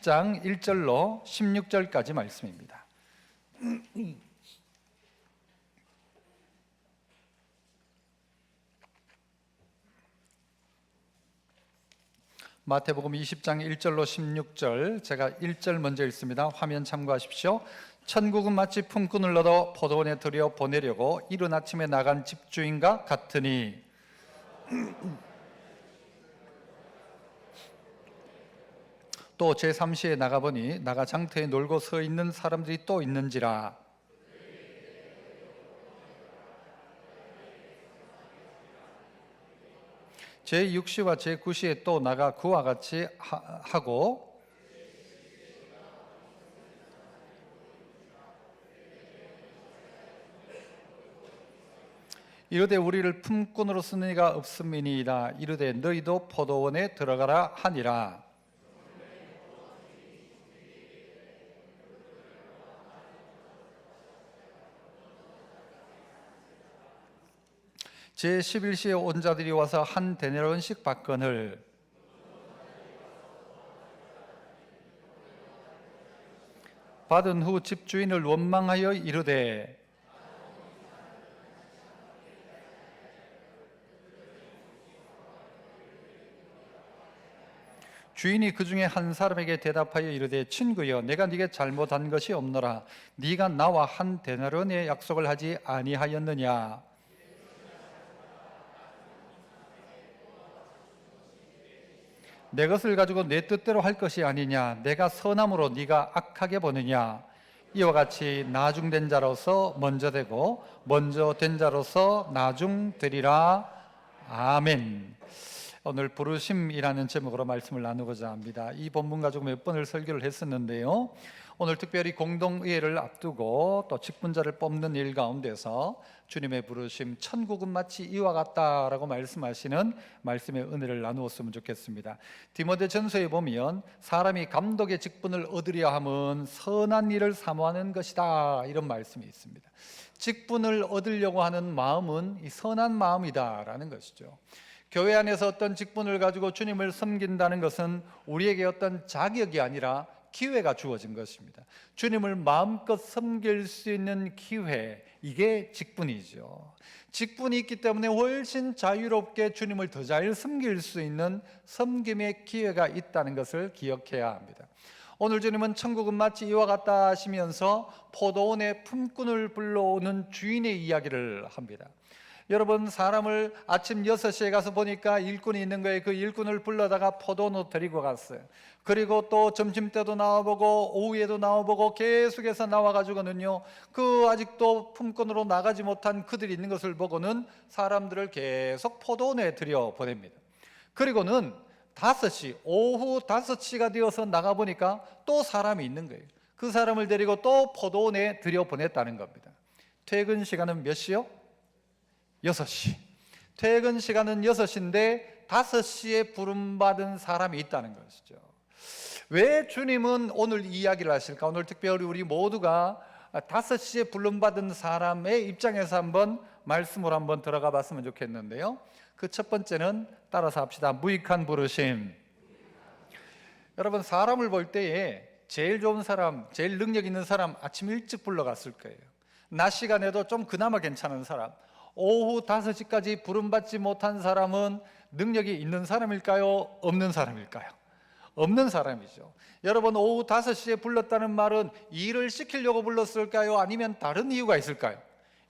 20장 1절로 16절까지 말씀입니다. 마태복음 20장 1절로 16절, 제가 1절 먼저 읽습니다. 화면 참고하십시오. 천국은 마치 품꾼을 얻어 포도원에 들여 보내려고 이른 아침에 나간 집주인과 같으니 또 제3시에 나가보니 나가 장터에 놀고 서 있는 사람들이 또 있는지라. 제6시와 제9시에 또 나가 그와 같이 하고 이르되 우리를 품꾼으로 쓰는 이가 없음이니이다. 이르되 너희도 포도원에 들어가라 하니라. 제11시에 온 자들이 와서 한 데나리온씩 받거늘 받은 후 집주인을 원망하여 이르되 주인이 그 중에 한 사람에게 대답하여 이르되 친구여 내가 네게 잘못한 것이 없노라. 네가 나와 한 데나리온의 약속을 하지 아니하였느냐. 내 것을 가지고 내 뜻대로 할 것이 아니냐. 내가 선함으로 네가 악하게 보느냐. 이와 같이 나중된 자로서 먼저 되고 먼저 된 자로서 나중되리라. 아멘. 오늘 부르심이라는 제목으로 말씀을 나누고자 합니다. 이 본문 가지고 몇 번을 설교를 했었는데요, 오늘 특별히 공동의회를 앞두고 또 직분자를 뽑는 일 가운데서 주님의 부르심, 천국은 마치 이와 같다라고 말씀하시는 말씀의 은혜를 나누었으면 좋겠습니다. 디모데전서에 보면 사람이 감독의 직분을 얻으려 함은 선한 일을 사모하는 것이다, 이런 말씀이 있습니다. 직분을 얻으려고 하는 마음은 이 선한 마음이다라는 것이죠. 교회 안에서 어떤 직분을 가지고 주님을 섬긴다는 것은 우리에게 어떤 자격이 아니라 기회가 주어진 것입니다. 주님을 마음껏 섬길 수 있는 기회, 이게 직분이죠. 직분이 있기 때문에 훨씬 자유롭게 주님을 더 잘 섬길 수 있는 섬김의 기회가 있다는 것을 기억해야 합니다. 오늘 주님은 천국은 마치 이와 같다 하시면서 포도원의 품꾼을 불러오는 주인의 이야기를 합니다. 여러분, 사람을 아침 6시에 가서 보니까 일꾼이 있는 거예요. 그 일꾼을 불러다가 포도원으로 데리고 갔어요. 그리고 또 점심때도 나와보고 오후에도 나와보고 계속해서 나와가지고는요, 그 아직도 품꾼으로 나가지 못한 그들이 있는 것을 보고는 사람들을 계속 포도원에 들여보냅니다. 그리고는 5시, 오후 5시가 되어서 나가보니까 또 사람이 있는 거예요. 그 사람을 데리고 또 포도원에 들여보냈다는 겁니다. 퇴근 시간은 몇 시요? 6시. 퇴근 시간은 6시인데 5시에 부름받은 사람이 있다는 것이죠. 왜 주님은 오늘 이 이야기를 하실까? 오늘 특별히 우리 모두가 5시에 부름받은 사람의 입장에서 한번 말씀으로 한번 들어가 봤으면 좋겠는데요, 그 첫 번째는 따라서 합시다. 무익한 부르심. 여러분, 사람을 볼 때에 제일 좋은 사람, 제일 능력 있는 사람 아침 일찍 불러갔을 거예요. 낮 시간에도 좀 그나마 괜찮은 사람, 오후 5시까지 부름받지 못한 사람은 능력이 있는 사람일까요? 없는 사람일까요? 없는 사람이죠. 여러분, 오후 5시에 불렀다는 말은 일을 시키려고 불렀을까요? 아니면 다른 이유가 있을까요?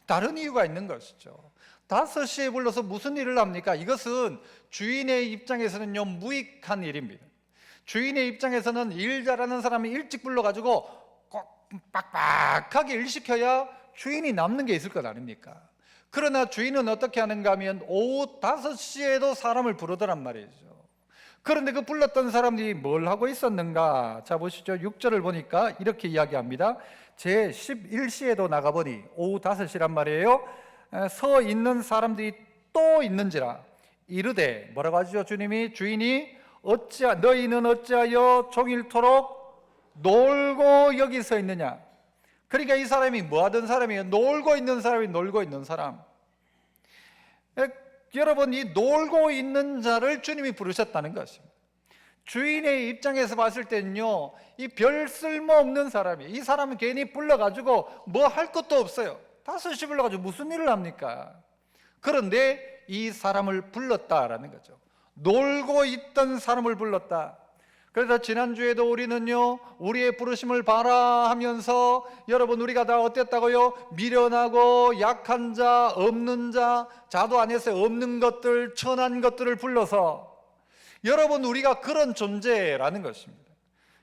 다른 이유가 있는 것이죠. 5시에 불러서 무슨 일을 합니까? 이것은 주인의 입장에서는요, 무익한 일입니다. 주인의 입장에서는 일 잘하는 사람이 일찍 불러가지고 꼭 빡빡하게 일 시켜야 주인이 남는 게 있을 것 아닙니까? 그러나 주인은 어떻게 하는가 하면 오후 5시에도 사람을 부르더란 말이죠. 그런데 그 불렀던 사람들이 뭘 하고 있었는가? 자, 보시죠. 6절을 보니까 이렇게 이야기합니다. 제11시에도 나가보니, 오후 5시란 말이에요, 서 있는 사람들이 또 있는지라. 이르되, 뭐라고 하죠? 주인이 너희는 어찌하여 종일토록 놀고 여기 서 있느냐? 그러니까 이 사람이 뭐 하던 사람이에요? 놀고 있는 사람이 놀고 있는 사람. 여러분, 이 놀고 있는 자를 주님이 부르셨다는 것입니다. 주인의 입장에서 봤을 때는요, 이 별 쓸모없는 사람이, 이 사람은 괜히 불러가지고 뭐 할 것도 없어요. 5시 불러가지고 무슨 일을 합니까? 그런데 이 사람을 불렀다라는 거죠. 놀고 있던 사람을 불렀다. 그래서 지난주에도 우리는요, 우리의 부르심을 봐라 하면서, 여러분 우리가 다 어땠다고요? 미련하고 약한 자, 없는 자, 자도 안에서 없는 것들, 천한 것들을 불러서, 여러분 우리가 그런 존재라는 것입니다.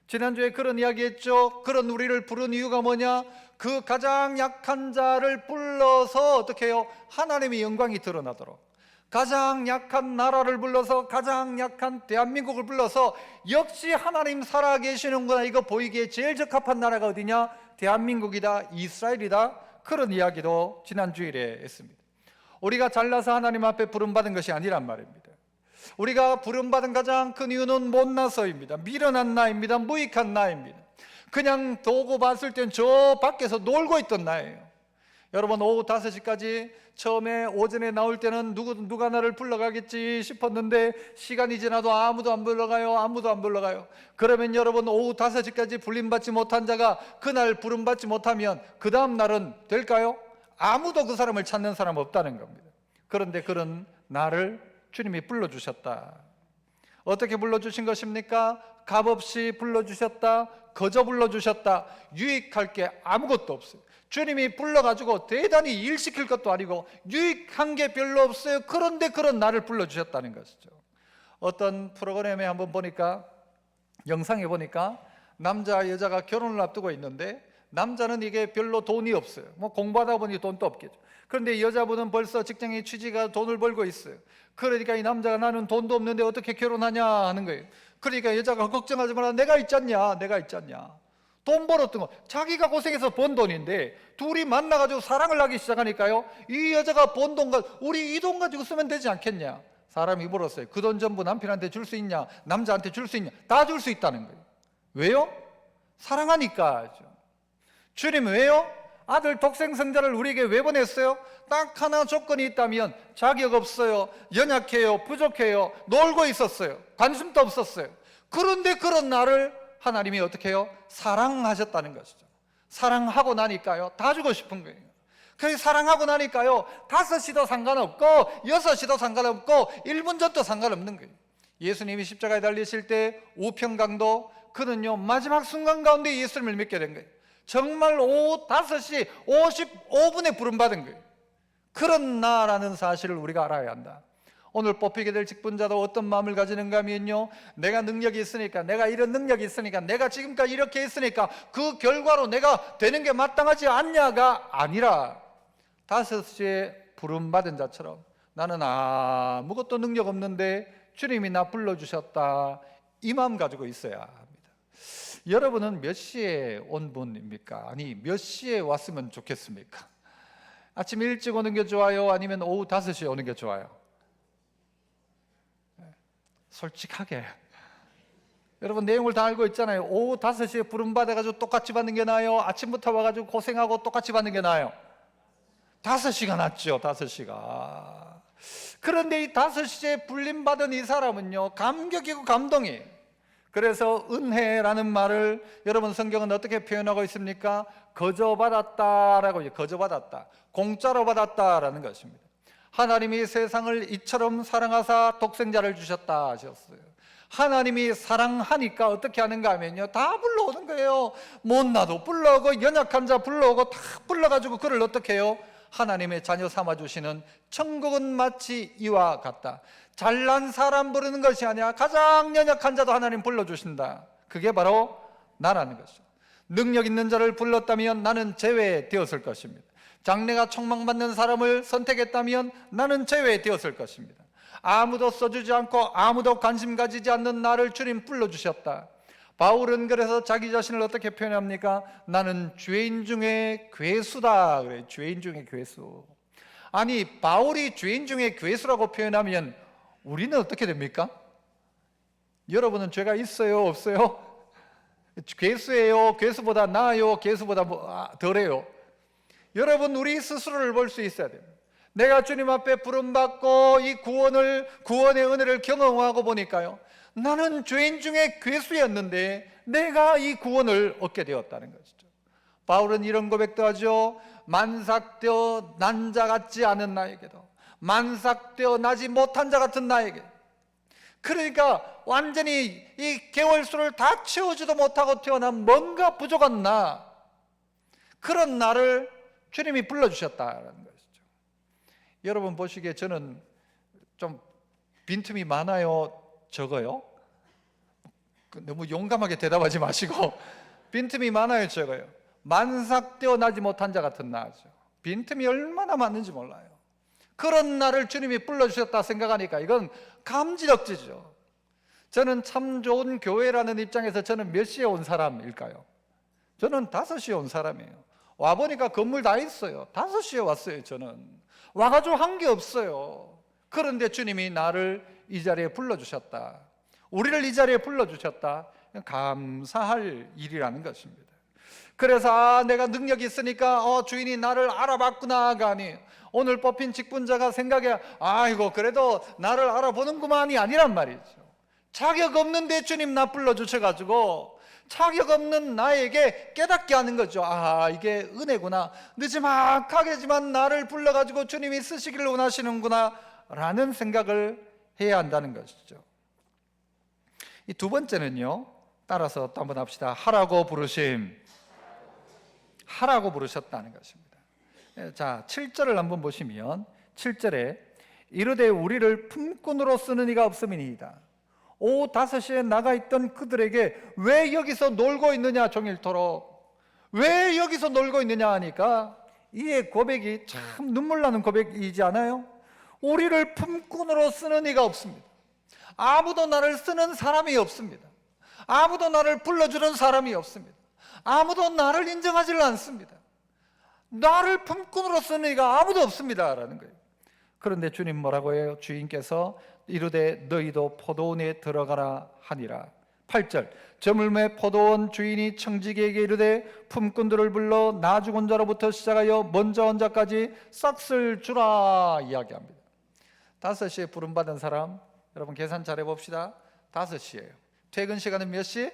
지난주에 그런 이야기했죠. 그런 우리를 부른 이유가 뭐냐? 그 가장 약한 자를 불러서 어떻게 해요? 하나님의 영광이 드러나도록, 가장 약한 나라를 불러서, 가장 약한 대한민국을 불러서, 역시 하나님 살아계시는구나, 이거 보이기에 제일 적합한 나라가 어디냐? 대한민국이다, 이스라엘이다. 그런 이야기도 지난주일에 했습니다. 우리가 잘나서 하나님 앞에 부름받은 것이 아니란 말입니다. 우리가 부름받은 가장 큰 이유는 못나서입니다. 미련한 나입니다. 무익한 나입니다. 그냥 도고 봤을 땐 저 밖에서 놀고 있던 나예요. 여러분, 오후 5시까지 처음에 오전에 나올 때는 누가 나를 불러가겠지 싶었는데, 시간이 지나도 아무도 안 불러가요. 아무도 안 불러가요. 그러면 여러분, 오후 5시까지 불림받지 못한 자가 그날 부름받지 못하면 그 다음 날은 될까요? 아무도 그 사람을 찾는 사람 없다는 겁니다. 그런데 그런 나를 주님이 불러주셨다. 어떻게 불러주신 것입니까? 값없이 불러주셨다. 거저 불러주셨다. 유익할 게 아무것도 없어요. 주님이 불러가지고 대단히 일시킬 것도 아니고 유익한 게 별로 없어요. 그런데 그런 나를 불러주셨다는 것이죠. 어떤 프로그램에 한번 보니까, 영상에 보니까 남자 여자가 결혼을 앞두고 있는데, 남자는 이게 별로 돈이 없어요. 뭐 공부하다 보니 돈도 없겠죠. 그런데 여자분은 벌써 직장에 취직해서 돈을 벌고 있어요. 그러니까 이 남자가 나는 돈도 없는데 어떻게 결혼하냐 하는 거예요. 그러니까 여자가 걱정하지 마라, 내가 있잖냐, 내가 있잖냐. 돈 벌었던 거, 자기가 고생해서 번 돈인데 둘이 만나가지고 사랑을 하기 시작하니까요, 이 여자가 번 돈과 우리 이 돈 가지고 쓰면 되지 않겠냐. 사람이 물었어요. 그 돈 전부 남편한테 줄 수 있냐, 남자한테 줄 수 있냐. 다 줄 수 있다는 거예요. 왜요? 사랑하니까. 주님 왜요? 아들 독생성자를 우리에게 왜 보냈어요? 딱 하나 조건이 있다면, 자격 없어요, 연약해요, 부족해요, 놀고 있었어요, 관심도 없었어요. 그런데 그런 나를 하나님이 어떻게 해요? 사랑하셨다는 것이죠. 사랑하고 나니까요, 다 주고 싶은 거예요. 그래서 사랑하고 나니까요, 5시도 상관없고 6시도 상관없고 1분 전도 상관없는 거예요. 예수님이 십자가에 달리실 때 우편강도, 그는요 마지막 순간 가운데 예수님을 믿게 된 거예요. 정말 오후 5시 55분에 부름받은 거예요. 그런 나라는 사실을 우리가 알아야 한다. 오늘 뽑히게 될 직분자도 어떤 마음을 가지는가 하면요, 내가 능력이 있으니까, 내가 이런 능력이 있으니까, 내가 지금까지 이렇게 했으니까 그 결과로 내가 되는 게 마땅하지 않냐가 아니라, 5시에 부름받은 자처럼 나는 아무것도 능력 없는데 주님이 나 불러주셨다, 이 마음 가지고 있어야 합니다. 여러분은 몇 시에 온 분입니까? 아니, 몇 시에 왔으면 좋겠습니까? 아침 일찍 오는 게 좋아요? 아니면 오후 5시에 오는 게 좋아요? 솔직하게. 여러분 내용을 다 알고 있잖아요. 오후 5시에 부름받아가지고 똑같이 받는 게 나아요? 아침부터 와가지고 고생하고 똑같이 받는 게 나아요? 5시가 낫죠. 5시가. 그런데 이 5시에 불림받은 이 사람은요, 감격이고 감동이에요. 그래서 은혜라는 말을 여러분 성경은 어떻게 표현하고 있습니까? 거저 받았다라고, 거저 받았다, 공짜로 받았다라는 것입니다. 하나님이 세상을 이처럼 사랑하사 독생자를 주셨다 하셨어요. 하나님이 사랑하니까 어떻게 하는가 하면요, 다 불러오는 거예요. 못나도 불러오고 연약한 자 불러오고 다 불러가지고 그를 어떻게 해요? 하나님의 자녀 삼아주시는, 천국은 마치 이와 같다. 잘난 사람 부르는 것이 아니라 가장 연약한 자도 하나님 불러주신다. 그게 바로 나라는 것이죠. 능력 있는 자를 불렀다면 나는 제외되었을 것입니다. 장래가 촉망받는 사람을 선택했다면 나는 제외되었을 것입니다. 아무도 써주지 않고 아무도 관심 가지지 않는 나를 주님 불러주셨다. 바울은 그래서 자기 자신을 어떻게 표현합니까? 나는 죄인 중에 괴수다. 그래, 죄인 중에 괴수. 아니, 바울이 죄인 중에 괴수라고 표현하면 우리는 어떻게 됩니까? 여러분은 죄가 있어요, 없어요? 괴수예요? 괴수보다 나아요? 괴수보다 덜해요? 여러분, 우리 스스로를 볼 수 있어야 됩니다. 내가 주님 앞에 부름받고 이 구원의 은혜를 경험하고 보니까요, 나는 죄인 중에 괴수였는데 내가 이 구원을 얻게 되었다는 것이죠. 바울은 이런 고백도 하죠. 만삭되어 난 자 같지 않은 나에게도, 만삭되어 나지 못한 자 같은 나에게. 그러니까 완전히 이 개월수를 다 채우지도 못하고 태어난 뭔가 부족한 나, 그런 나를 주님이 불러주셨다는 것이죠. 여러분 보시기에 저는 좀 빈틈이 많아요, 적어요? 너무 용감하게 대답하지 마시고 빈틈이 많아요, 적어요? 만삭되어 나지 못한 자 같은 나죠. 빈틈이 얼마나 많은지 몰라요. 그런 나를 주님이 불러주셨다 생각하니까 이건 감지덕지죠. 저는 참 좋은 교회라는 입장에서 저는 몇 시에 온 사람일까요? 저는 5시에 온 사람이에요. 와보니까 건물 다 있어요. 5시에 왔어요. 저는 와가지고 한 게 없어요. 그런데 주님이 나를 이 자리에 불러주셨다, 우리를 이 자리에 불러주셨다, 감사할 일이라는 것입니다. 그래서 내가 능력이 있으니까 주인이 나를 알아봤구나가 아니에요. 오늘 뽑힌 직분자가 생각해 아이고 그래도 나를 알아보는구만이 아니란 말이죠. 자격 없는데 주님 나 불러주셔가지고 자격 없는 나에게 깨닫게 하는 거죠. 아, 이게 은혜구나, 늦지막하게지만 나를 불러가지고 주님이 쓰시기를 원하시는구나 라는 생각을 해야 한다는 것이죠. 이 두 번째는요, 따라서 또 한번 합시다. 하라고 부르심. 하라고 부르셨다는 것입니다. 자, 7절을 한번 보시면 7절에 이르되 우리를 품꾼으로 쓰는 이가 없음이니이다. 오후 5시에 나가 있던 그들에게 왜 여기서 놀고 있느냐, 종일토록 왜 여기서 놀고 있느냐 하니까 이의 고백이 참 눈물 나는 고백이지 않아요? 우리를 품꾼으로 쓰는 이가 없습니다. 아무도 나를 쓰는 사람이 없습니다. 아무도 나를 불러주는 사람이 없습니다. 아무도 나를 인정하지를 않습니다. 나를 품꾼으로 쓰는 이가 아무도 없습니다 라는 거예요. 그런데 주님 뭐라고 해요? 주인께서 이르되 너희도 포도원에 들어가라 하니라. 8절 저물매 포도원 주인이 청지기에게 이르되 품꾼들을 불러 나 죽은 자로부터 시작하여 먼저 온 자까지 싹쓸 주라 이야기합니다. 5시에 부름받은 사람, 여러분 계산 잘 해봅시다. 5시예요. 퇴근 시간은 몇 시?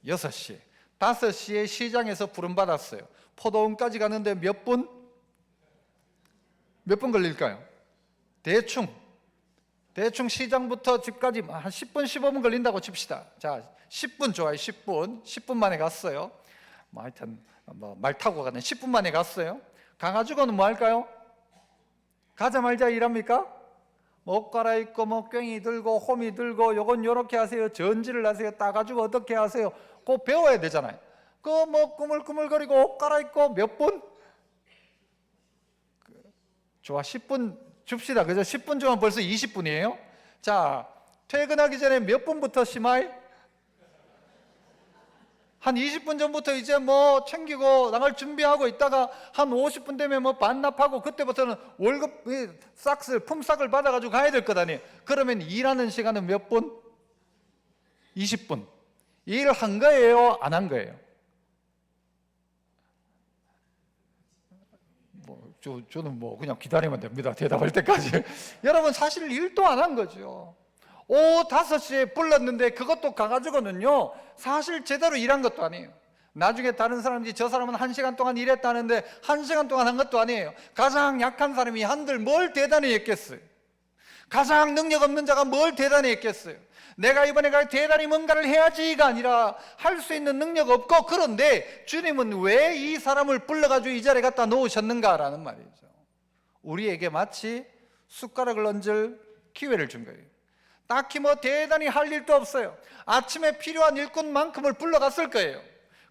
6시. 5시에 시장에서 부름받았어요. 포도원까지 가는데 몇 분? 몇 분 걸릴까요? 대충 시장부터 집까지 한 10분 15분 걸린다고 칩시다. 자, 10분 좋아요. 10분 만에 갔어요. 하여튼 말 타고 가는 10분 만에 갔어요. 가가지고는 뭐 할까요? 가자마자 일합니까? 옷 갈아입고 꽹이 들고 호미 들고 요건 요렇게 하세요, 전지를 하세요, 따가지고 어떻게 하세요, 그거 배워야 되잖아요. 꾸물꾸물거리고 옷 갈아입고 몇 분? 좋아, 10분 줍시다. 그죠? 10분 주면 벌써 20분이에요. 자, 퇴근하기 전에 몇 분부터 심하이? 한 20분 전부터 이제 챙기고 나갈 준비하고 있다가 한 50분 되면 반납하고 그때부터는 월급 품삯을 받아가지고 가야 될 것 아니에요. 그러면 일하는 시간은 몇 분? 20분. 일한 거예요? 안 한 거예요? 저는 그냥 기다리면 됩니다. 대답할 때까지. 여러분 사실 일도 안 한 거죠. 오후 5시에 불렀는데 그것도 가가지고는요 사실 제대로 일한 것도 아니에요. 나중에 다른 사람들이 저 사람은 1시간 동안 일했다는데 1시간 동안 한 것도 아니에요. 가장 약한 사람이 한들 뭘 대단히 했겠어요? 가장 능력 없는 자가 뭘 대단히 했겠어요? 내가 이번에 대단히 뭔가를 해야지가 아니라 할 수 있는 능력 없고, 그런데 주님은 왜 이 사람을 불러가지고 이 자리에 갖다 놓으셨는가라는 말이죠. 우리에게 마치 숟가락을 얹을 기회를 준 거예요. 딱히 대단히 할 일도 없어요. 아침에 필요한 일꾼만큼을 불러갔을 거예요.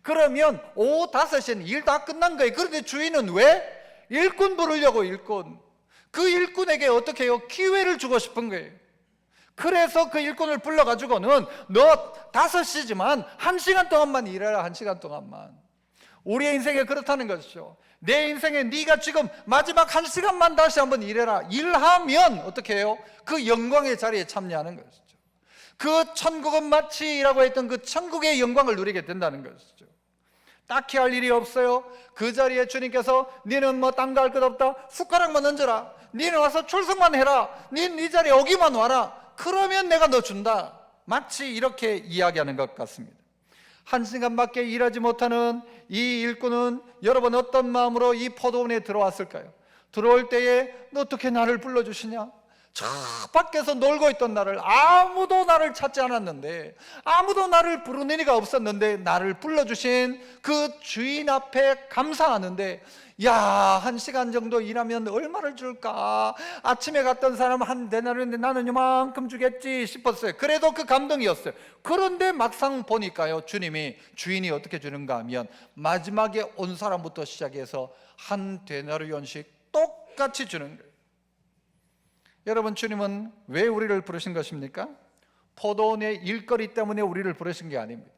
그러면 오후 5시에는 일 다 끝난 거예요. 그런데 주인은 왜? 일꾼 부르려고 일꾼. 그 일꾼에게 어떻게 해요? 기회를 주고 싶은 거예요. 그래서 그 일꾼을 불러가지고는 너 5시지만 1시간 동안만 일해라. 1시간 동안만. 우리의 인생에 그렇다는 것이죠. 내 인생에 네가 지금 마지막 1시간만 다시 한번 일해라. 일하면 어떻게 해요? 그 영광의 자리에 참여하는 것이죠. 그 천국은 마치라고 했던 그 천국의 영광을 누리게 된다는 것이죠. 딱히 할 일이 없어요. 그 자리에 주님께서 너는 딴 거 할 것 없다, 숟가락만 얹어라, 너는 와서 출석만 해라, 너는 이 자리에 오기만 와라, 그러면 내가 너 준다. 마치 이렇게 이야기하는 것 같습니다. 1시간밖에 일하지 못하는 이 일꾼은 여러분 어떤 마음으로 이 포도원에 들어왔을까요? 들어올 때에 너 어떻게 나를 불러주시냐? 저 밖에서 놀고 있던 나를, 아무도 나를 찾지 않았는데, 아무도 나를 부르는 이가 없었는데 나를 불러주신 그 주인 앞에 감사하는데, 야, 1시간 정도 일하면 얼마를 줄까? 아침에 갔던 사람 한 데나리온인데 나는 이만큼 주겠지 싶었어요. 그래도 그 감동이었어요. 그런데 막상 보니까요, 주인이 어떻게 주는가 하면 마지막에 온 사람부터 시작해서 한 데나리온씩 똑같이 주는 거예요. 여러분, 주님은 왜 우리를 부르신 것입니까? 포도원의 일거리 때문에 우리를 부르신 게 아닙니다.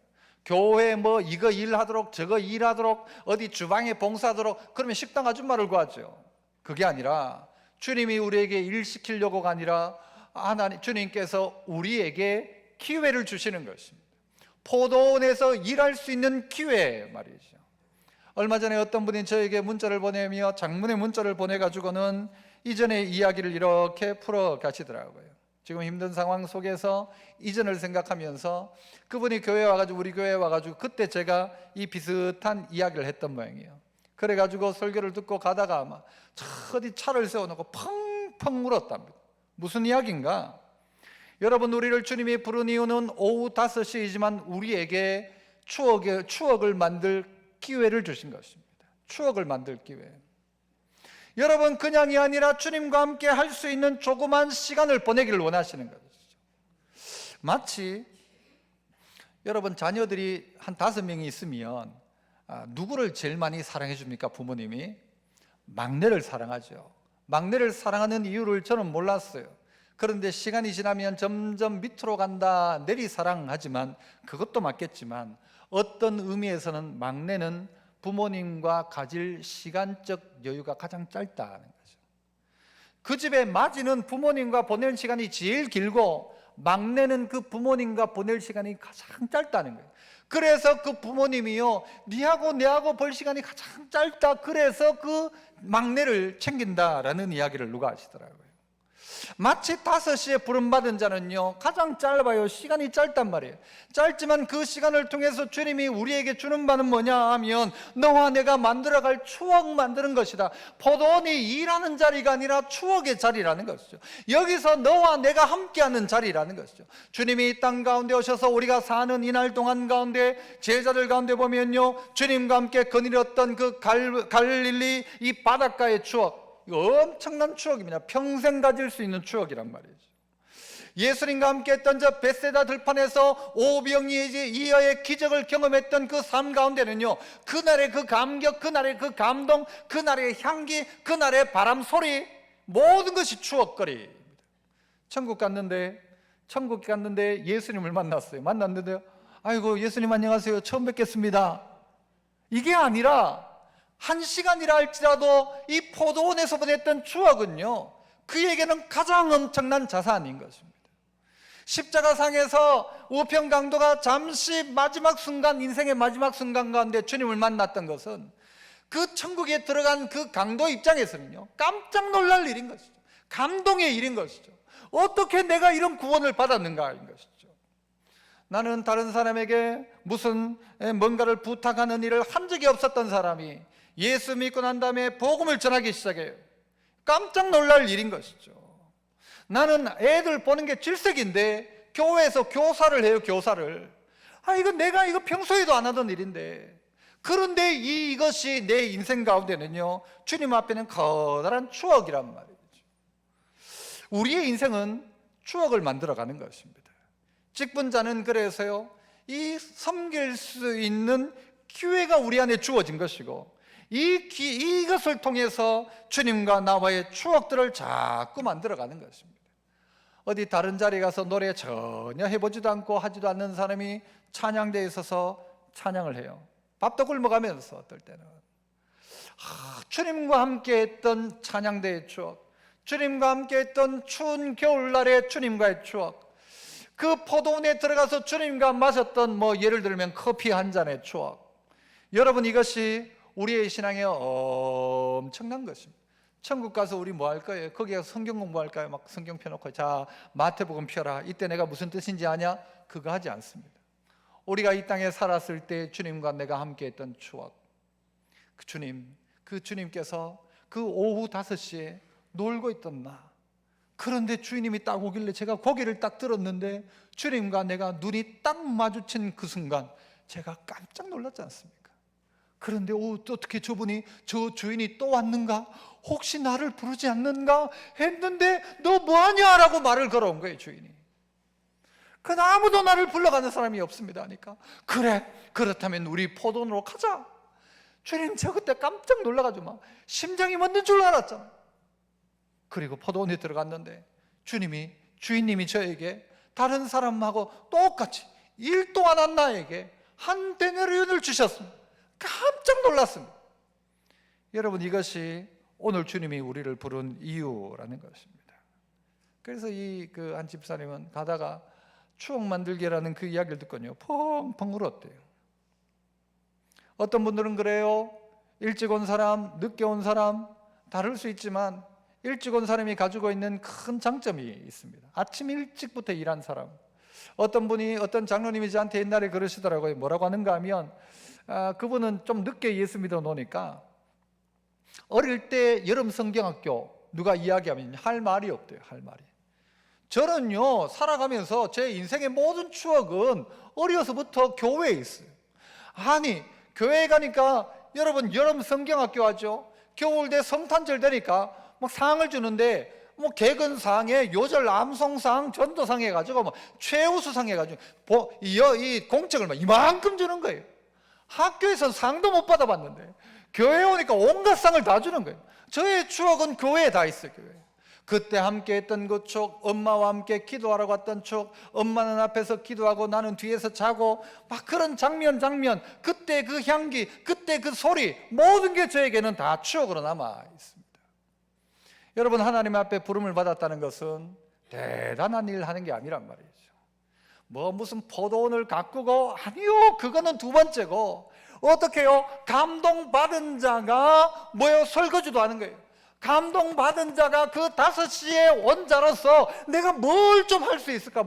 교회 뭐 이거 일하도록 저거 일하도록 어디 주방에 봉사하도록 그러면 식당 아줌마를 구하죠. 그게 아니라 주님이 우리에게 일 시키려고가 아니라 주님께서 우리에게 기회를 주시는 것입니다. 포도원에서 일할 수 있는 기회 말이죠. 얼마 전에 어떤 분이 저에게 문자를 보내며 장문의 문자를 보내가지고는 이전의 이야기를 이렇게 풀어 가시더라고요. 지금 힘든 상황 속에서 이전을 생각하면서 그분이 교회에 와가지고 우리 교회에 와가지고 그때 제가 이 비슷한 이야기를 했던 모양이에요. 그래가지고 설교를 듣고 가다가 아마 어디 차를 세워놓고 펑펑 울었답니다. 무슨 이야기인가? 여러분, 우리를 주님이 부른 이유는 오후 5시이지만 우리에게 추억을 만들 기회를 주신 것입니다. 추억을 만들 기회. 여러분, 그냥이 아니라 주님과 함께 할 수 있는 조그만 시간을 보내기를 원하시는 것이죠. 마치 여러분 자녀들이 한 5명이 있으면 누구를 제일 많이 사랑해 줍니까? 부모님이 막내를 사랑하죠. 막내를 사랑하는 이유를 저는 몰랐어요. 그런데 시간이 지나면 점점 밑으로 간다, 내리 사랑하지만 그것도 맞겠지만 어떤 의미에서는 막내는 부모님과 가질 시간적 여유가 가장 짧다는 거죠. 그 집에 맏이는 부모님과 보낼 시간이 제일 길고 막내는 그 부모님과 보낼 시간이 가장 짧다는 거예요. 그래서 그 부모님이요, 니하고 내하고 볼 시간이 가장 짧다, 그래서 그 막내를 챙긴다라는 이야기를 누가 하시더라고요. 마치 5시에 부름받은 자는요 가장 짧아요. 시간이 짧단 말이에요. 짧지만 그 시간을 통해서 주님이 우리에게 주는 바는 뭐냐 하면 너와 내가 만들어갈 추억 만드는 것이다. 포도원이 일하는 자리가 아니라 추억의 자리라는 것이죠. 여기서 너와 내가 함께하는 자리라는 것이죠. 주님이 이 땅 가운데 오셔서 우리가 사는 이날 동안 가운데 제자들 가운데 보면요, 주님과 함께 거닐었던 그 갈릴리 이 바닷가의 추억, 엄청난 추억입니다. 평생 가질 수 있는 추억이란 말이죠. 예수님과 함께 했던 저 벳세다 들판에서 오병이어의 기적을 경험했던 그 삶 가운데는요, 그날의 그 감격, 그날의 그 감동, 그날의 향기, 그날의 바람 소리, 모든 것이 추억거리입니다. 천국 갔는데 예수님을 만났는데요, 아이고 예수님 안녕하세요, 처음 뵙겠습니다, 이게 아니라 1시간이라 할지라도 이 포도원에서 보냈던 추억은요, 그에게는 가장 엄청난 자산인 것입니다. 십자가상에서 우편강도가 잠시 마지막 순간, 인생의 마지막 순간 가운데 주님을 만났던 것은 그 천국에 들어간 그 강도 입장에서는요 깜짝 놀랄 일인 것이죠. 감동의 일인 것이죠. 어떻게 내가 이런 구원을 받았는가인 것이죠. 나는 다른 사람에게 무슨 뭔가를 부탁하는 일을 한 적이 없었던 사람이 예수 믿고 난 다음에 복음을 전하기 시작해요. 깜짝 놀랄 일인 것이죠. 나는 애들 보는 게 질색인데 교회에서 교사를 해요. 교사를. 이거 평소에도 안 하던 일인데, 그런데 이것이 내 인생 가운데는요 주님 앞에는 커다란 추억이란 말이죠. 우리의 인생은 추억을 만들어가는 것입니다. 직분자는 그래서요 이 섬길 수 있는 기회가 우리 안에 주어진 것이고, 이것을 통해서 주님과 나와의 추억들을 자꾸 만들어가는 것입니다. 어디 다른 자리에 가서 노래 전혀 해보지도 않고 하지도 않는 사람이 찬양대에 있어서 찬양을 해요. 밥도 굶어가면서. 어떨 때는 주님과 함께 했던 찬양대의 추억, 주님과 함께 했던 추운 겨울날의 주님과의 추억, 그 포도원에 들어가서 주님과 마셨던 예를 들면 커피 한 잔의 추억. 여러분, 이것이 우리의 신앙에 엄청난 것입니다. 천국 가서 우리 뭐 할 거예요? 거기 가서 성경 공부할까요? 막 성경 펴놓고 자 마태복음 펴라. 이때 내가 무슨 뜻인지 아냐? 그거 하지 않습니다. 우리가 이 땅에 살았을 때 주님과 내가 함께 했던 추억, 그 주님께서 그 오후 5시에 놀고 있던 나, 그런데 주인님이 딱 오길래 제가 고개를 딱 들었는데 주님과 내가 눈이 딱 마주친 그 순간 제가 깜짝 놀랐지 않습니까? 그런데 어떻게 저분이, 저 주인이 또 왔는가? 혹시 나를 부르지 않는가? 했는데 너 뭐하냐? 라고 말을 걸어온 거예요, 주인이. 그러나 아무도 나를 불러가는 사람이 없습니다 하니까, 그래, 그렇다면 우리 포도원으로 가자. 주님, 저 그때 깜짝 놀라가지고 막 심장이 멎는 줄 알았잖아. 그리고 포도원에 들어갔는데 주인님이 저에게 다른 사람하고 똑같이 일 동안 한 나에게 한 데나리온을 주셨습니다. 깜짝 놀랐습니다. 여러분, 이것이 오늘 주님이 우리를 부른 이유라는 것입니다. 그래서 한 집사님은 가다가 추억 만들기라는 그 이야기를 듣거든요, 펑펑 울었대요. 어떤 분들은 그래요. 일찍 온 사람, 늦게 온 사람 다를 수 있지만 일찍 온 사람이 가지고 있는 큰 장점이 있습니다. 아침 일찍부터 일한 사람. 어떤 장로님이 저한테 옛날에 그러시더라고요. 뭐라고 하는가 하면 그분은 좀 늦게 예수 믿어 놓으니까 어릴 때 여름 성경학교 누가 이야기하면 할 말이 없대요. 할 말이. 저는요, 살아가면서 제 인생의 모든 추억은 어려서부터 교회에 있어요. 아니, 교회에 가니까 여러분 여름 성경학교 하죠. 겨울 돼 성탄절 되니까 막 상을 주는데 뭐 개근상에 요절 암송상 전도상 해가지고 뭐 최우수상 해가지고 이 공적을 막 이만큼 주는 거예요. 학교에서 상도 못 받아봤는데 교회에 오니까 온갖 상을 다 주는 거예요. 저의 추억은 교회에 다 있어요. 교회. 그때 함께 했던 그 추억, 엄마와 함께 기도하러 갔던 추억, 엄마는 앞에서 기도하고 나는 뒤에서 자고 막 그런 장면, 그때 그 향기, 그때 그 소리, 모든 게 저에게는 다 추억으로 남아 있습니다. 여러분, 하나님 앞에 부름을 받았다는 것은 대단한 일을 하는 게 아니란 말이죠. 무슨 포도원을 가꾸고, 아니요, 그거는 두 번째고, 어떻게 해요? 감동받은 자가 설거지도 하는 거예요. 감동받은 자가 그 5시에 원자로서 내가 뭘 좀 할 수 있을까?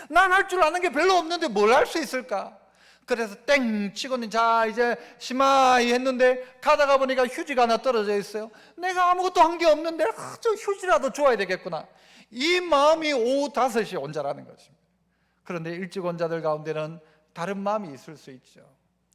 난 할 줄 아는 게 별로 없는데 뭘 할 수 있을까? 그래서 땡 치고는 자 이제 시마이 했는데 가다가 보니까 휴지가 하나 떨어져 있어요. 내가 아무것도 한 게 없는데 저 휴지라도 줘야 되겠구나. 이 마음이 오후 5시에 온 자라는 것입니다. 그런데 일찍 온 자들 가운데는 다른 마음이 있을 수 있죠.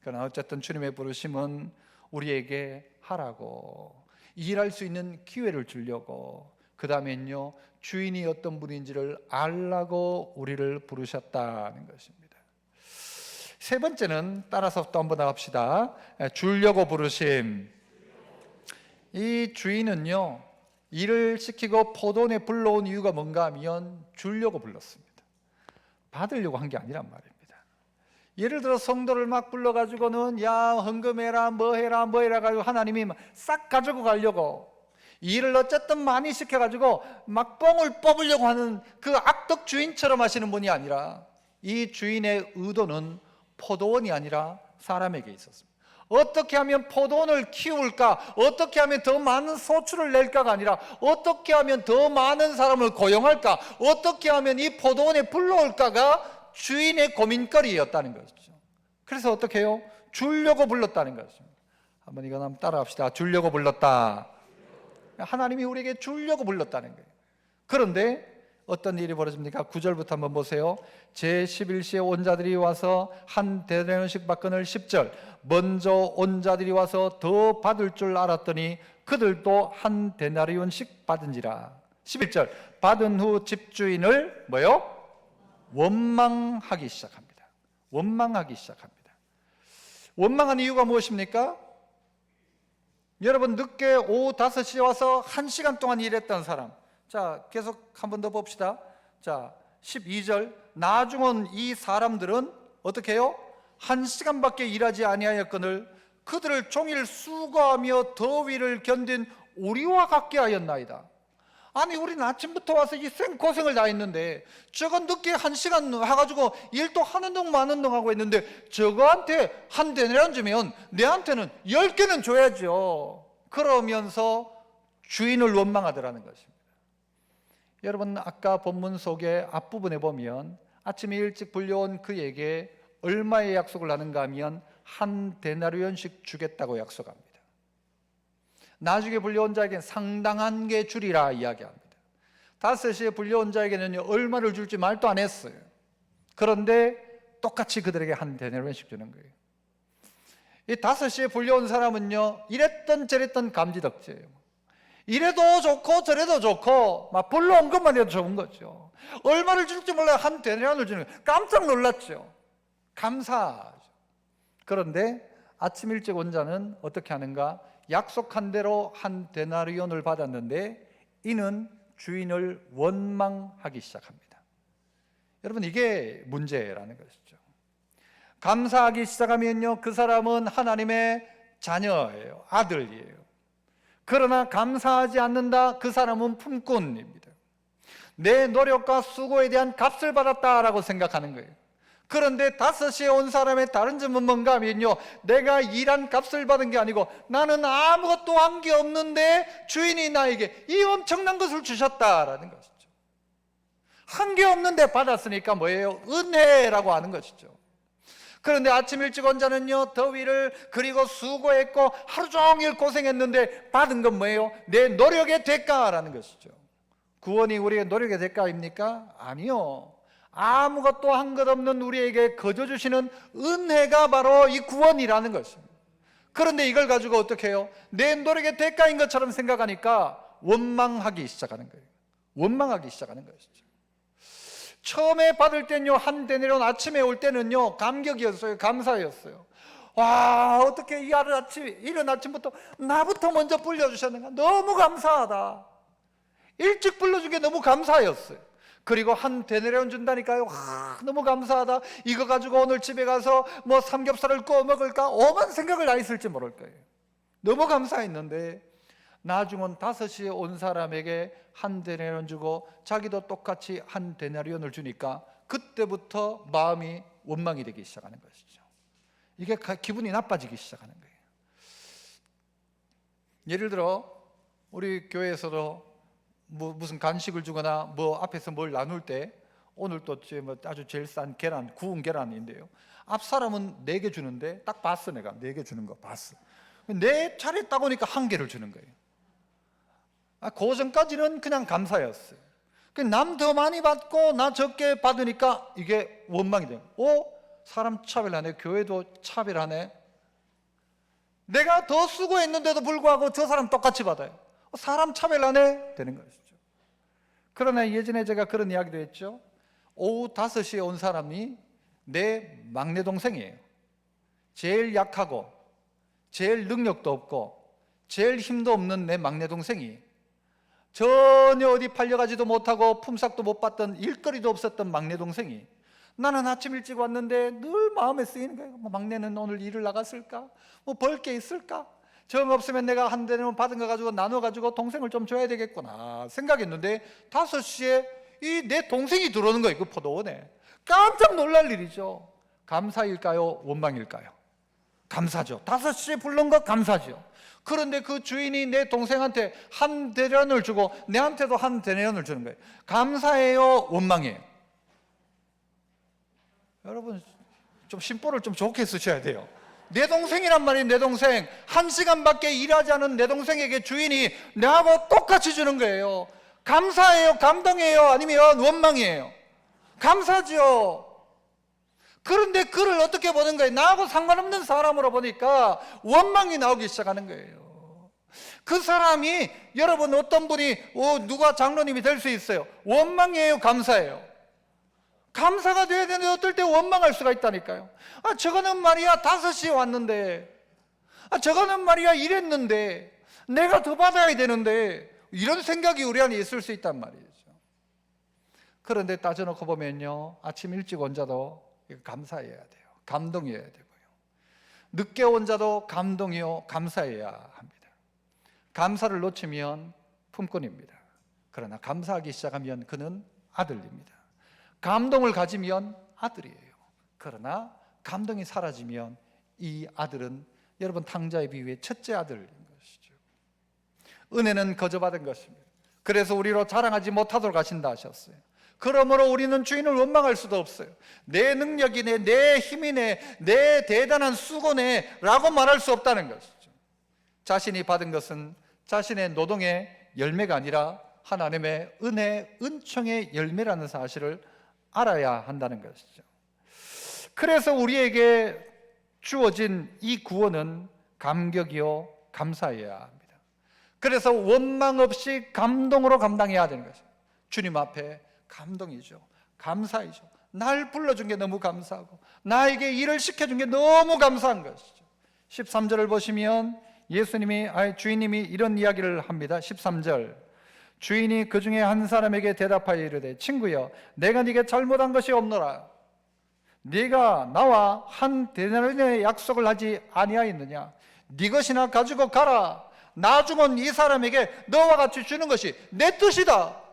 그러나 어쨌든 주님의 부르심은 우리에게 하라고, 일할 수 있는 기회를 주려고, 그 다음엔요, 주인이 어떤 분인지를 알라고 우리를 부르셨다는 것입니다. 세 번째는 따라서 또 한번 나갑시다. 주려고 부르심. 이 주인은요, 일을 시키고 포도원에 불러온 이유가 뭔가 하면 주려고 불렀습니다. 받으려고 한 게 아니란 말입니다. 예를 들어 성도를 막 불러가지고는 야 헌금해라 뭐해라 가지고 하나님이 싹 가지고 가려고, 일을 어쨌든 많이 시켜가지고 막 뽕을 뽑으려고 하는 그 악덕 주인처럼 하시는 분이 아니라, 이 주인의 의도는 포도원이 아니라 사람에게 있었습니다. 어떻게 하면 포도원을 키울까, 어떻게 하면 더 많은 소출을 낼까가 아니라 어떻게 하면 더 많은 사람을 고용할까, 어떻게 하면 이 포도원에 불러올까가 주인의 고민거리였다는 것이죠. 그래서 어떻게 해요? 주려고 불렀다는 것입니다. 한번 따라합시다. 주려고 불렀다. 하나님이 우리에게 주려고 불렀다는 거예요. 그런데 어떤 일이 벌어집니까? 9절부터 한번 보세요. 제11시에 온 자들이 와서 한 데나리온씩 받거늘. 10절, 먼저 온 자들이 와서 더 받을 줄 알았더니 그들도 한 데나리온씩 받은지라. 11절, 받은 후 집주인을 원망하기 시작합니다. 원망한 이유가 무엇입니까? 여러분, 늦게 오후 5시에 와서 1시간 동안 일했던 사람. 자, 계속 한 번 더 봅시다. 자, 12절, 나중 온 이 사람들은 어떻게 해요? 1시간밖에 일하지 아니하였거늘 그들을 종일 수고하며 더위를 견딘 우리와 같게 하였나이다. 아니, 우리는 아침부터 와서 이 생고생을 다 했는데 저건 늦게 1시간 해가지고 일도 하는 동 마는 동 하고 있는데 저거한테 한 데나리온 주면 내한테는 10개는 줘야죠. 그러면서 주인을 원망하더라는 것입니다. 여러분, 아까 본문 속의 앞부분에 보면 아침에 일찍 불려온 그에게 얼마의 약속을 하는가 하면 한 데나리온씩 주겠다고 약속합니다. 나중에 불려온 자에게는 상당한 게 주리라 이야기합니다. 5시에 불려온 자에게는 얼마를 줄지 말도 안 했어요. 그런데 똑같이 그들에게 한 데나리온씩 주는 거예요. 이 5시에 불려온 사람은요, 이랬던 저랬던 감지덕지예요. 이래도 좋고 저래도 좋고 막 불러온 것만 해도 좋은 거죠. 얼마를 줄지 몰라요. 한 데나리온을 주는 거예요. 깜짝 놀랐죠. 감사하죠. 그런데 아침 일찍 온 자는 어떻게 하는가? 약속한 대로 한 데나리온을 받았는데 이는 주인을 원망하기 시작합니다. 여러분, 이게 문제라는 것이죠. 감사하기 시작하면요, 그 사람은 하나님의 자녀예요. 아들이에요. 그러나 감사하지 않는다, 그 사람은 품꾼입니다. 내 노력과 수고에 대한 값을 받았다라고 생각하는 거예요. 그런데 5시에 온 사람의 다른 점은 뭔가 하면요, 내가 일한 값을 받은 게 아니고 나는 아무것도 한 게 없는데 주인이 나에게 이 엄청난 것을 주셨다라는 것이죠. 한 게 없는데 받았으니까 뭐예요? 은혜라고 하는 것이죠. 그런데 아침 일찍 온 자는요, 더위를 그리고 수고했고 하루 종일 고생했는데 받은 건 뭐예요? 내 노력의 대가라는 것이죠. 구원이 우리의 노력의 대가입니까? 아니요. 아무것도 한 것 없는 우리에게 거저 주시는 은혜가 바로 이 구원이라는 것입니다. 그런데 이걸 가지고 어떻게 해요? 내 노력의 대가인 것처럼 생각하니까 원망하기 시작하는 거예요. 원망하기 시작하는 것이죠. 처음에 받을 때는요, 한 데나리온, 아침에 올 때는요, 감격이었어요. 감사였어요. 와, 어떻게 이른 아침부터 나부터 먼저 불려주셨는가? 너무 감사하다. 일찍 불러준 게 너무 감사였어요. 그리고 한 데나리온 준다니까요. 와, 너무 감사하다. 이거 가지고 오늘 집에 가서 뭐 삼겹살을 구워 먹을까? 오만 생각을 다 했을지 모를 거예요. 너무 감사했는데 나중은 5시에 온 사람에게 한 데나리온 주고 자기도 똑같이 한 데나리온을 주니까 그때부터 마음이 원망이 되기 시작하는 것이죠. 이게 기분이 나빠지기 시작하는 거예요. 예를 들어 우리 교회에서도 무슨 간식을 주거나 뭐 앞에서 뭘 나눌 때 오늘 또 아주 제일 싼 계란, 구운 계란인데요, 앞 사람은 4개 주는데 딱 봤어. 내가 4개 주는 거 봤어. 내 차례 딱 오니까 1개를 주는 거예요. 그 전까지는 그냥 감사였어요. 남 더 많이 받고 나 적게 받으니까 이게 원망이 돼요. 사람 차별하네. 교회도 차별하네. 내가 더 수고했는데도 불구하고 저 사람 똑같이 받아요. 사람 차별하네 되는 것이죠. 그러나 예전에 제가 그런 이야기도 했죠. 오후 5시에 온 사람이 내 막내 동생이에요. 제일 약하고 제일 능력도 없고 제일 힘도 없는 내 막내 동생이, 전혀 어디 팔려가지도 못하고 품삯도 못 받던, 일거리도 없었던 막내 동생이, 나는 아침 일찍 왔는데 늘 마음에 쓰이는 거예요. 막내는 오늘 일을 나갔을까? 벌 게 있을까? 정 없으면 내가 한 대는 받은 거 가지고 나눠가지고 동생을 좀 줘야 되겠구나 생각했는데 5시에 이 내 동생이 들어오는 거예요. 그 포도원에. 깜짝 놀랄 일이죠. 감사일까요? 원망일까요? 감사죠. 5시에 부른 거 감사죠. 그런데 그 주인이 내 동생한테 한 데나리온을 주고 내한테도 한 데나리온을 주는 거예요. 감사해요? 원망해요? 여러분, 좀 심보를 좀 좋게 쓰셔야 돼요. 내 동생이란 말이에요. 내 동생. 1시간밖에 일하지 않은 내 동생에게 주인이 나하고 똑같이 주는 거예요. 감사해요? 감동해요? 아니면 원망이에요? 감사죠. 그런데 그를 어떻게 보는 거예요? 나하고 상관없는 사람으로 보니까 원망이 나오기 시작하는 거예요. 그 사람이, 여러분, 어떤 분이 누가 장로님이 될 수 있어요? 원망이에요? 감사해요? 감사가 돼야 되는데 어떨 때 원망할 수가 있다니까요. 저거는 말이야 5시에 왔는데, 저거는 말이야 이랬는데, 내가 더 받아야 되는데, 이런 생각이 우리 안에 있을 수 있단 말이죠. 그런데 따져놓고 보면요, 아침 일찍 온 자도 감사해야 돼요. 감동해야 되고요. 늦게 온 자도 감동이요 감사해야 합니다. 감사를 놓치면 품꾼입니다. 그러나 감사하기 시작하면 그는 아들입니다. 감동을 가지면 아들이에요. 그러나 감동이 사라지면 이 아들은, 여러분, 탕자의 비유의 첫째 아들인 것이죠. 은혜는 거저 받은 것입니다. 그래서 우리로 자랑하지 못하도록 하신다 하셨어요. 그러므로 우리는 주인을 원망할 수도 없어요. 내 능력이네, 내 힘이네, 내 대단한 수고네 라고 말할 수 없다는 것이죠. 자신이 받은 것은 자신의 노동의 열매가 아니라 하나님의 은혜, 은총의 열매라는 사실을 알아야 한다는 것이죠. 그래서 우리에게 주어진 이 구원은 감격이요 감사해야 합니다. 그래서 원망 없이 감동으로 감당해야 되는 것이죠. 주님 앞에 감동이죠. 감사이죠. 날 불러준 게 너무 감사하고 나에게 일을 시켜준 게 너무 감사한 것이죠. 13절을 보시면 주인님이 이런 이야기를 합니다. 13절, 주인이 그 중에 한 사람에게 대답하여 이르되 친구여, 내가 네게 잘못한 것이 없노라. 네가 나와 한 데나리온의 약속을 하지 아니하였느냐? 네 것이나 가지고 가라. 나중은 이 사람에게 너와 같이 주는 것이 내 뜻이다.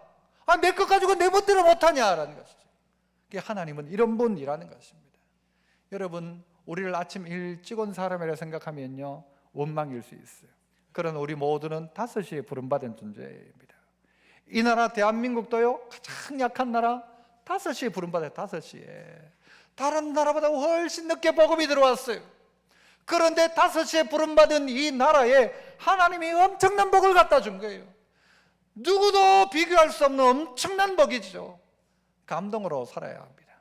내 것 가지고 내 멋대로 못하냐라는 것이죠. 하나님은 이런 분이라는 것입니다. 여러분, 우리를 아침 일찍 온 사람이라 생각하면요 원망일 수 있어요. 그러나 우리 모두는 5시에 부름받은 존재입니다. 이 나라 대한민국도요, 가장 약한 나라 5시에 부름받아요. 5시에. 다른 나라보다 훨씬 늦게 복음이 들어왔어요. 그런데 5시에 부름받은 이 나라에 하나님이 엄청난 복을 갖다 준 거예요. 누구도 비교할 수 없는 엄청난 복이죠. 감동으로 살아야 합니다.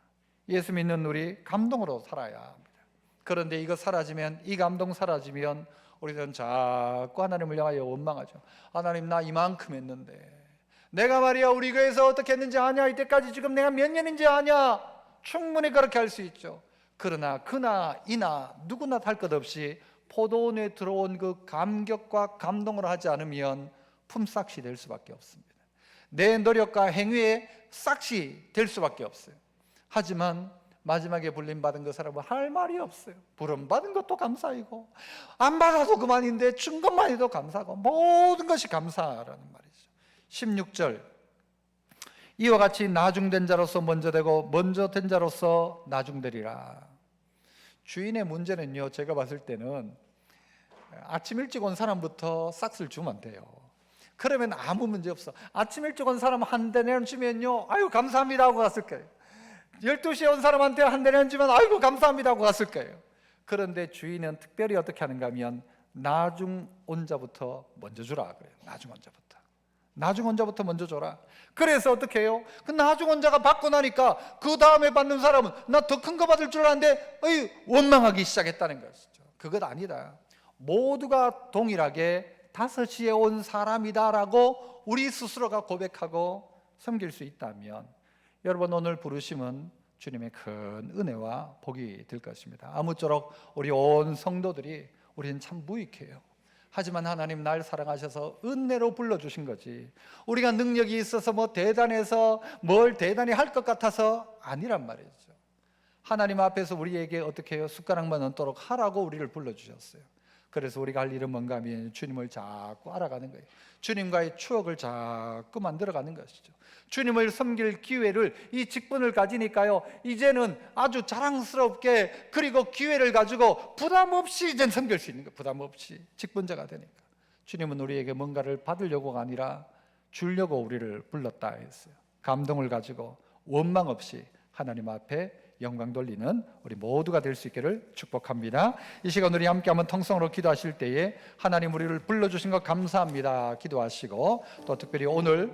예수 믿는 우리 감동으로 살아야 합니다. 그런데 이거 사라지면, 이 감동 사라지면 우리는 자꾸 하나님을 향하여 원망하죠. 하나님, 나 이만큼 했는데, 내가 말이야 우리 교회에서 어떻게 했는지 아냐? 이때까지 지금 내가 몇 년인지 아냐? 충분히 그렇게 할 수 있죠. 그러나 그나 이나 누구나 할 것 없이 포도원에 들어온 그 감격과 감동을 하지 않으면 품삯이 될 수밖에 없습니다. 내 노력과 행위에 싹이 될 수밖에 없어요. 하지만 마지막에 불림받은 그 사람은 할 말이 없어요. 부름받은 것도 감사이고 안 받아도 그만인데 준 것만 해도 감사하고 모든 것이 감사라는 말이죠. 16절, 이와 같이 나중된 자로서 먼저 되고 먼저 된 자로서 나중되리라. 주인의 문제는요, 제가 봤을 때는 아침 일찍 온 사람부터 싹을 주면 돼요. 그러면 아무 문제 없어. 아침 일찍 온 사람 한 대내는 주면요, 아유 감사합니다 하고 갔을 거예요. 12시에 온 사람한테 한 대내는 주면 아이고 감사합니다 하고 갔을 거예요. 그런데 주인은 특별히 어떻게 하는가 하면 나중 온 자부터 먼저 주라 그래요. 나중 온 자부터 먼저 줘라. 그래서 어떻게 해요? 그 나중 온 자가 받고 나니까 그 다음에 받는 사람은 나 더 큰 거 받을 줄 알았는데 원망하기 시작했다는 것이죠. 그것 아니다. 모두가 동일하게 5시에 온 사람이다라고 우리 스스로가 고백하고 섬길 수 있다면 여러분, 오늘 부르심은 주님의 큰 은혜와 복이 될 것입니다. 아무쪼록 우리 온 성도들이, 우리는 참 무익해요. 하지만 하나님 날 사랑하셔서 은혜로 불러주신 거지, 우리가 능력이 있어서 뭐 대단해서 뭘 대단히 할 것 같아서 아니란 말이죠. 하나님 앞에서 우리에게 어떻게 해요? 숟가락만 얹도록 하라고 우리를 불러주셨어요. 그래서 우리가 할 일은 뭔가 하면 주님을 자꾸 알아가는 거예요. 주님과의 추억을 자꾸 만들어가는 것이죠. 주님을 섬길 기회를, 이 직분을 가지니까요, 이제는 아주 자랑스럽게, 그리고 기회를 가지고 부담 없이 이제 섬길 수 있는 거예요. 부담 없이 직분자가 되니까. 주님은 우리에게 뭔가를 받으려고가 아니라 주려고 우리를 불렀다 했어요. 감동을 가지고 원망 없이 하나님 앞에 영광 돌리는 우리 모두가 될 수 있기를 축복합니다. 이 시간 우리 함께 한번 통성으로 기도하실 때에 하나님 우리를 불러주신 것 감사합니다 기도하시고, 또 특별히 오늘